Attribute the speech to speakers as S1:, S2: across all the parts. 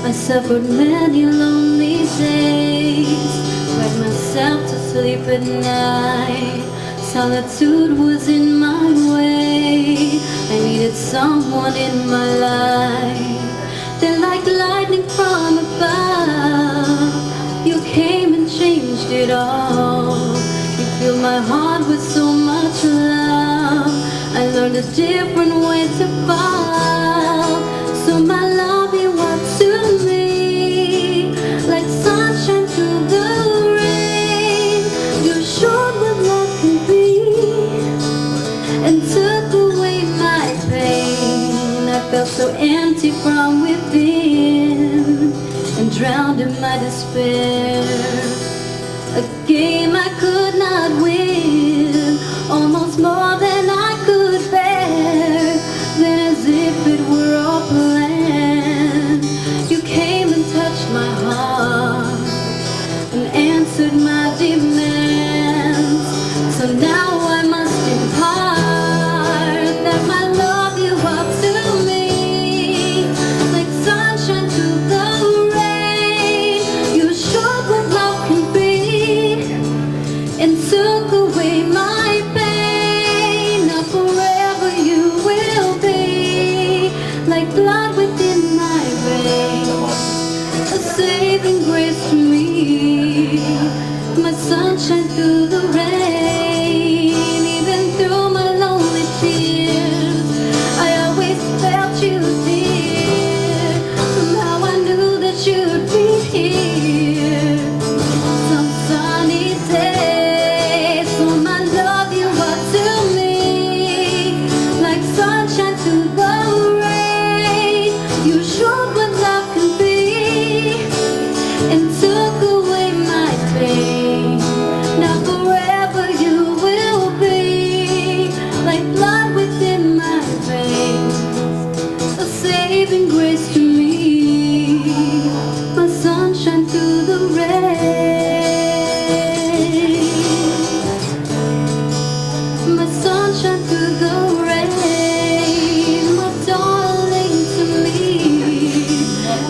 S1: I suffered many lonely days, cried myself to sleep at night. Solitude was in my way. I needed someone in my life. Then like lightning from above, you came and changed it all. You filled my heart with so much love. I learned a different way to fall. So my love, you are to me like sunshine through the rain. You showed what love can be and took away my pain. I felt so empty from within and drowned in my despair. A game I could not win, almost more than I could bear. Then as if it were all planned, you came and touched my heart and answered my demands. So now I must impart that my love you up to me like sunshine through the rain. You showed what love can be and took away my pain. Now forever you will be like blood within my veins, a saving grace to me, my sunshine through the rain. Even through my lonely tears, I always felt you dear. Somehow I knew that you'd be here some sunny day. So my love you up to me like sunshine through the rain. You showed what love can be and took away my pain. Now forever you will be like blood within my veins, a saving grace to me, my sunshine through the rain, my sunshine through the rain, my darling to me.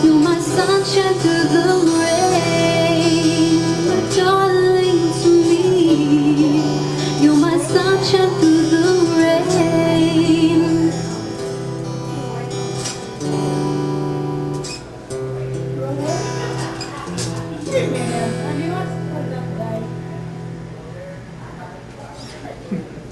S1: You're my sunshine through the rain, my darling to me. You're my sunshine through the rain.
S2: Ano